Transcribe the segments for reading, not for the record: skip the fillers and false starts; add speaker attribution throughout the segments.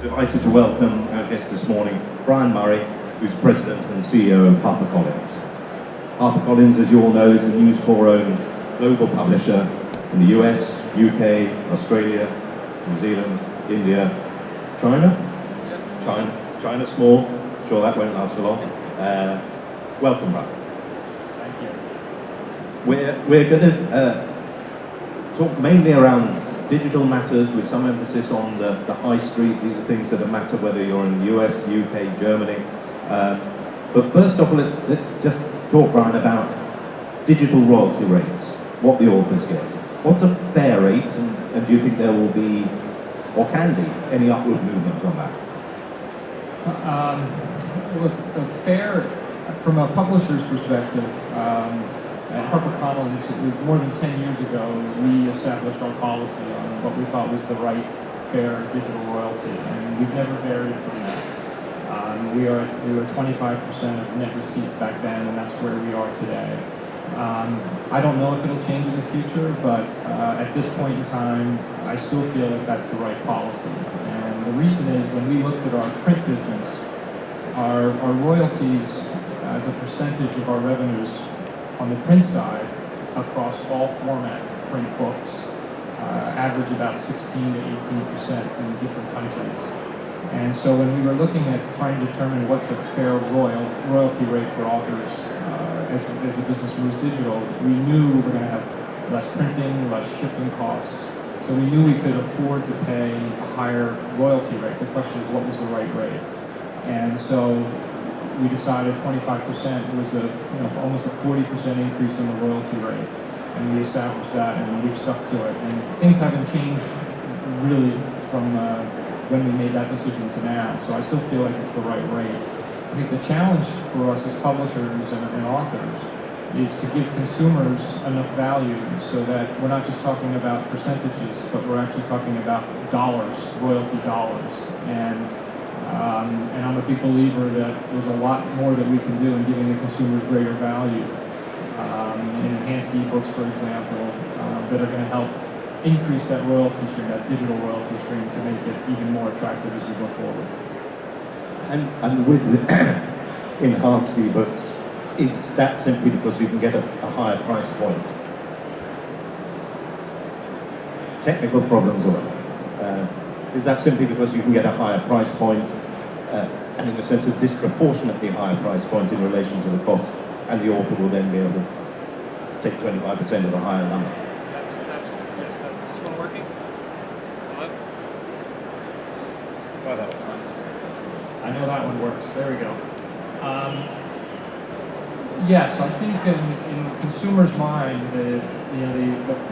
Speaker 1: Delighted to welcome our guest this morning, Brian Murray, who's President and CEO of HarperCollins. HarperCollins, as you all know, is the News Corp-owned global publisher in the US, UK, Australia, New Zealand, India, China? China small. Sure, that won't last for long. Welcome, Brian.
Speaker 2: Thank you.
Speaker 1: We're going to talk mainly around digital matters with some emphasis on the high street. These are things that matter whether you're in the US, UK, Germany. But first off, let's just talk, Brian, about digital royalty rates, what the authors get. What's a fair rate, and do you think there will be, or can be, any upward movement on that?
Speaker 2: Look, fair, from a publisher's perspective, at HarperCollins, it was more than 10 years ago, we established our policy on what we thought was the right, fair digital royalty, and we've never varied from that. We were 25% of net receipts back then, and that's where we are today. I don't know if it'll change in the future, but at this point in time, I still feel that that's the right policy. And the reason is, when we looked at our print business, our royalties as a percentage of our revenues on the print side across all formats of print books average about 16 to 18% in different countries. And so when we were looking at trying to determine what's a fair royalty rate for authors as the business moves digital, we knew we were going to have less printing, less shipping costs. So we knew we could afford to pay a higher royalty rate. The question is, what was the right rate? And so we decided 25% was almost a 40% increase in the royalty rate. And we established that, and we've stuck to it. And things haven't changed really from when we made that decision to now. So I still feel like it's the right rate. I think the challenge for us as publishers and authors is to give consumers enough value so that we're not just talking about percentages, but we're actually talking about dollars, royalty dollars. And I'm a big believer that there's a lot more that we can do in giving the consumers greater value. In enhanced ebooks, for example, that are going to help increase that royalty stream, that digital royalty stream, to make it even more attractive as we go forward.
Speaker 1: And with the enhanced ebooks, is that simply because you can get a higher price point? Technical problems or is that simply because you can get a higher price point, and in a sense a disproportionately higher price point in relation to the cost, and the author will then be able to take 25% of a higher number?
Speaker 3: Yes. Is this one working? Hello?
Speaker 1: Try that one.
Speaker 2: I know that one works. There we go. Yes, I think in consumers' mind, the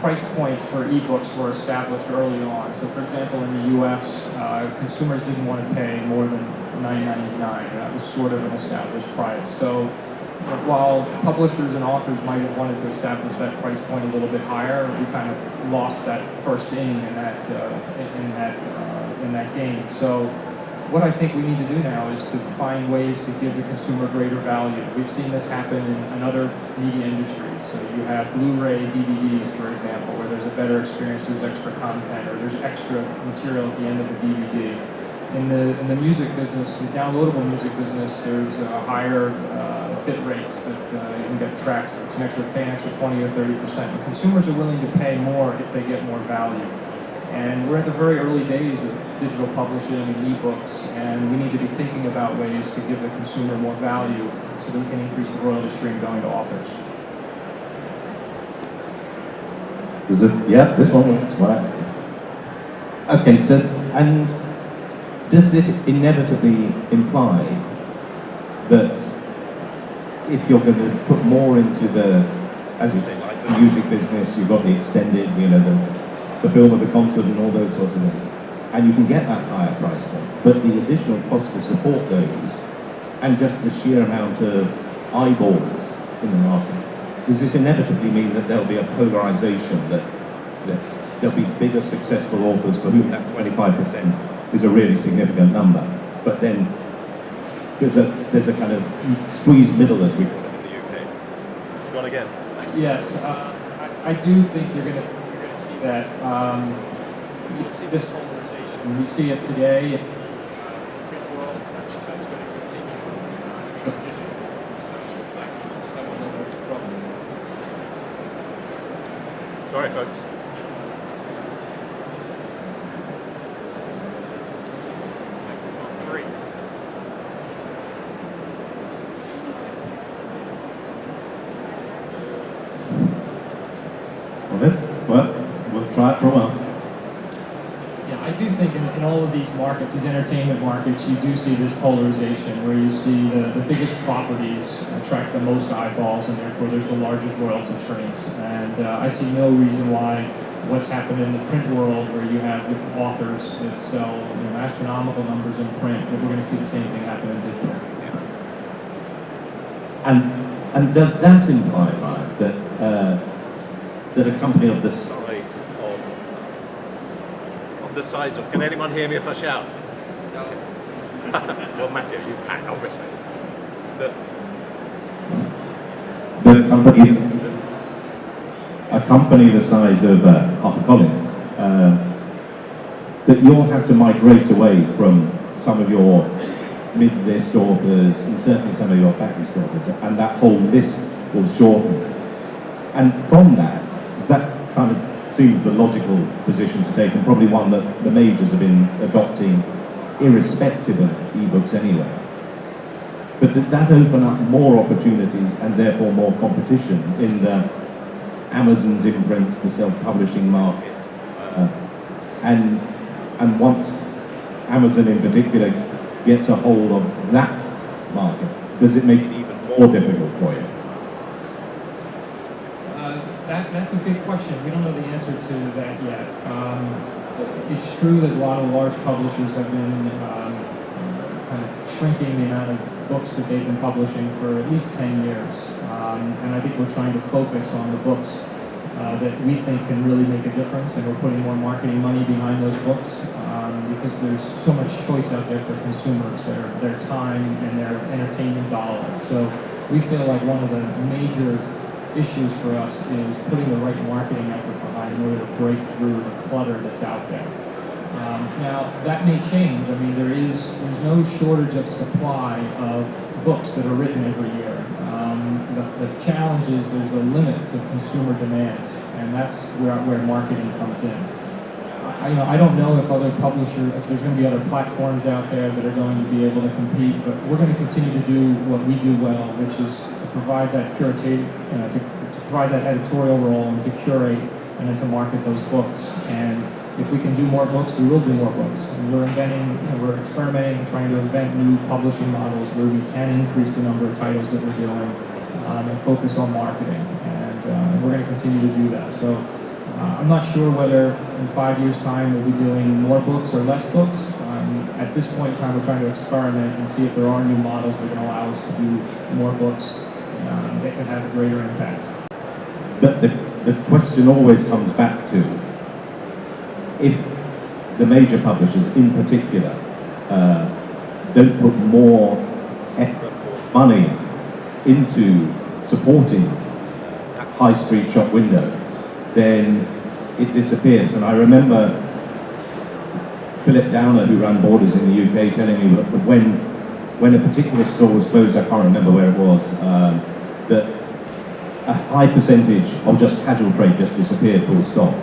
Speaker 2: price points for ebooks were established early on. So, for example, in the U.S., consumers didn't want to pay more than $9.99. That was sort of an established price. So, while publishers and authors might have wanted to establish that price point a little bit higher, we kind of lost that first inning in that game. So, what I think we need to do now is to find ways to give the consumer greater value. We've seen this happen in other media industries. So you have Blu-ray DVDs, for example, where there's a better experience, there's extra content, or there's extra material at the end of the DVD. In the music business, the downloadable music business, there's higher bit rates that you can get tracks that pay an extra 20 or 30%. And consumers are willing to pay more if they get more value. And we're at the very early days of digital publishing and ebooks, and we need to be thinking about ways to give the consumer more value so that we can increase the royalty stream going to authors.
Speaker 1: Is it? Yeah, this one works. Right. Okay, so, and does it inevitably imply that if you're going to put more into the, as you say, like the music business, you've got the extended, the film of the concert and all those sorts of things, and you can get that higher price point, but the additional cost to support those, and just the sheer amount of eyeballs in the market, does this inevitably mean that there'll be a polarization, that there'll be bigger successful authors for whom that 25% is a really significant number, but then there's a kind of squeezed middle, as we call it in the UK? It's gone again.
Speaker 2: Yes, I do think you're going to see that. You see this polarization. We see it today
Speaker 1: quiet for a while.
Speaker 2: Yeah, I do think in all of these markets, these entertainment markets, you do see this polarization where you see the biggest properties attract the most eyeballs, and therefore there's the largest royalty streams. And I see no reason why what's happened in the print world, where you have authors that sell astronomical numbers in print, that we're going to see the same thing happen in digital.
Speaker 1: And does that imply, Ryan, that that a company of the size of, can anyone hear me if I shout?
Speaker 3: No.
Speaker 1: Well, Matthew, you can, obviously. A company the size of HarperCollins, that you'll have to migrate away from some of your mid-list authors and certainly some of your backlist authors, and that whole list will shorten. And from that, does that kind of seems the logical position to take, and probably one that the majors have been adopting irrespective of ebooks anyway. But does that open up more opportunities and therefore more competition in the Amazon's imprints, the self-publishing market? And once Amazon in particular gets a hold of that market, does it make it even more difficult for you?
Speaker 2: That's a big question. We don't know the answer to that yet. It's true that a lot of large publishers have been kind of shrinking the amount of books that they've been publishing for at least 10 years. And I think we're trying to focus on the books that we think can really make a difference, and we're putting more marketing money behind those books because there's so much choice out there for consumers, their time and their entertainment dollars. So we feel like one of the major issues for us is putting the right marketing effort behind in order to break through the clutter that's out there. Now, that may change. I mean, there's no shortage of supply of books that are written every year. The challenge is there's a limit to consumer demand, and that's where marketing comes in. I don't know if other publishers, if there's going to be other platforms out there that are going to be able to compete, but we're going to continue to do what we do well, which is to provide that to provide that editorial role and to curate and then to market those books. And if we can do more books, we will do more books. And we're inventing, we're experimenting and trying to invent new publishing models where we can increase the number of titles that we're doing and focus on marketing. And we're going to continue to do that. So I'm not sure whether in 5 years' time we'll be doing more books or less books. At this point in time, we're trying to experiment and see if there are new models that can allow us to do more books that can have a greater impact.
Speaker 1: But the question always comes back to, if the major publishers in particular don't put more effort or money into supporting that high street shop window, then it disappears. And I remember Philip Downer, who ran Borders in the UK, telling me that when a particular store was closed, I can't remember where it was, that a high percentage of just casual trade just disappeared, full stop.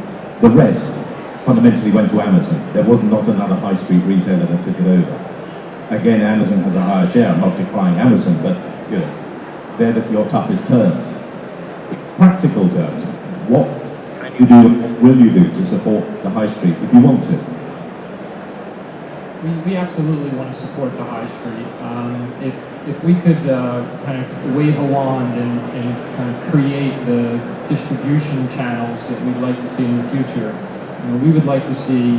Speaker 1: The rest fundamentally went to Amazon. There was not another high street retailer that took it over. Again, Amazon has a higher share. I'm not decrying Amazon, but they're your toughest terms. In practical terms, what can you do, what will you do to support the high street if you want to?
Speaker 2: We absolutely want to support the high street. If we could kind of wave a wand and kind of create the distribution channels that we'd like to see in the future, we would like to see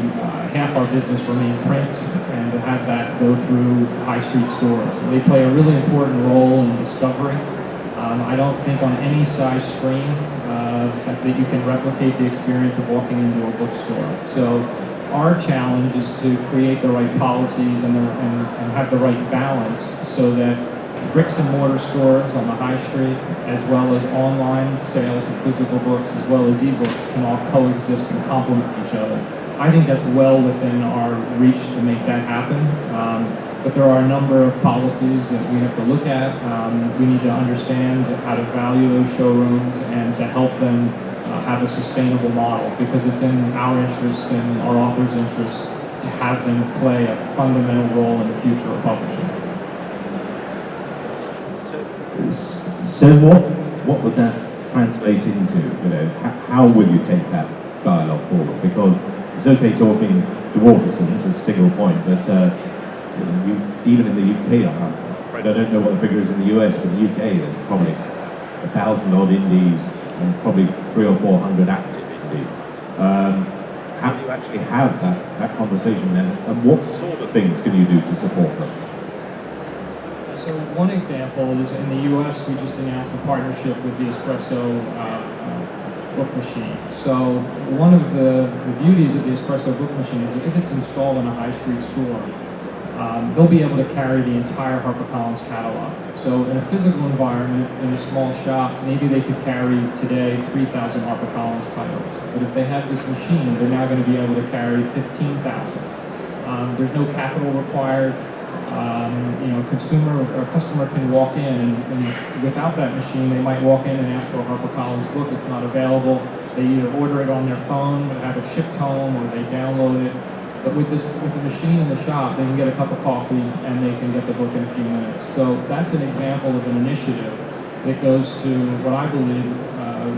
Speaker 2: half our business remain print and to have that go through high street stores. They play a really important role in discovery. I don't think on any size screen that you can replicate the experience of walking into a bookstore. So our challenge is to create the right policies and have the right balance so that bricks and mortar stores on the high street, as well as online sales of physical books, as well as ebooks, can all coexist and complement each other. I think that's well within our reach to make that happen. But there are a number of policies that we have to look at. We need to understand how to value those showrooms and to help them have a sustainable model, because it's in our interest and our authors' interest to have them play a fundamental role in the future of publishing.
Speaker 1: So what would that translate into? How will you take that dialogue forward, because it's okay talking to Watersons as a single point, but even in the UK, I don't know what the figure is in the US, but in the UK there's probably 1,000 odd indies and probably 300 or 400 active indies. How do you actually have that conversation then, and what sort of things can you do to support them?
Speaker 2: So one example is in the US, we just announced a partnership with the Espresso book machine. So one of the beauties of the Espresso book machine is that if it's installed in a high street store, they'll be able to carry the entire HarperCollins catalog. So in a physical environment, in a small shop, maybe they could carry today 3,000 HarperCollins titles. But if they have this machine, they're now going to be able to carry 15,000. There's no capital required. A customer can walk in and without that machine, they might walk in and ask for a HarperCollins book. It's not available. They either order it on their phone, have it shipped home, or they download it. But with the machine in the shop, they can get a cup of coffee and they can get the book in a few minutes. So that's an example of an initiative that goes to what I believe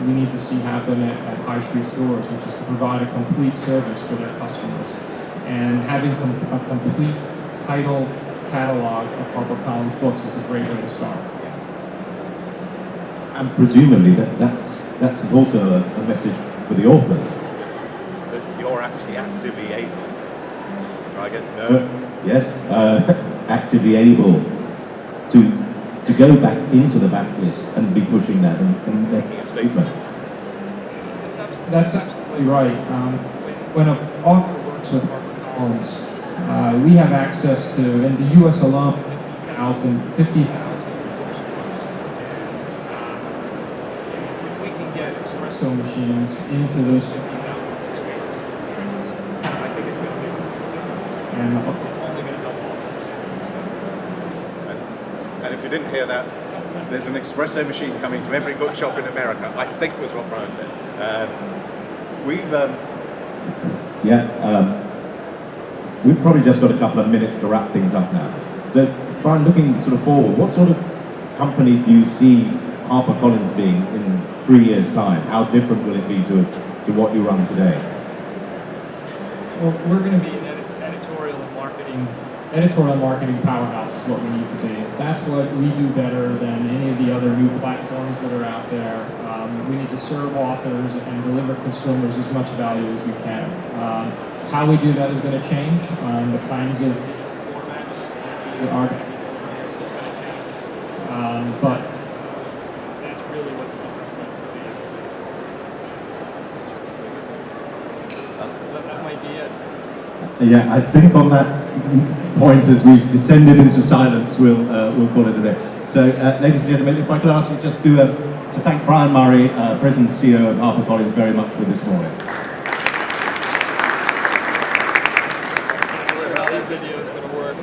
Speaker 2: we need to see happen at high street stores, which is to provide a complete service for their customers. And having a complete title catalog of HarperCollins books is a great way to start.
Speaker 1: And presumably that's also a message for the authors.
Speaker 4: That you're actually actively able. I get
Speaker 1: yes, actively able to go back into the backlist and be pushing that and making a statement.
Speaker 2: That's absolutely right. When an author works with HarperCollins, we have access to, in the U.S. alone, 50,000 bookstores. If we can get espresso machines into those 50,000 bookstores, I think it's going to make a huge difference. And it's only going to help authors.
Speaker 4: And if you didn't hear that, there's an espresso machine coming to every bookshop in America, I think was what Brian said.
Speaker 1: We've probably just got a couple of minutes to wrap things up now. So, Brian, looking sort of forward, what sort of company do you see HarperCollins being in 3 years' time? How different will it be to what you run today?
Speaker 2: Well, we're going to be an editorial marketing powerhouse is what we need to be. That's what we do better than any of the other new platforms that are out there. We need to serve authors and deliver consumers as much value as we can. How we do that is going to change. The kinds of digital formats that are going to change. But that's really what the business needs to be. That might be it.
Speaker 1: Yeah, I think on that point, as we've descended into silence, we'll call it a day. So, ladies and gentlemen, if I could ask you just to thank Brian Murray, President and CEO of HarperCollins, very much for this morning.
Speaker 2: How this video is going to work.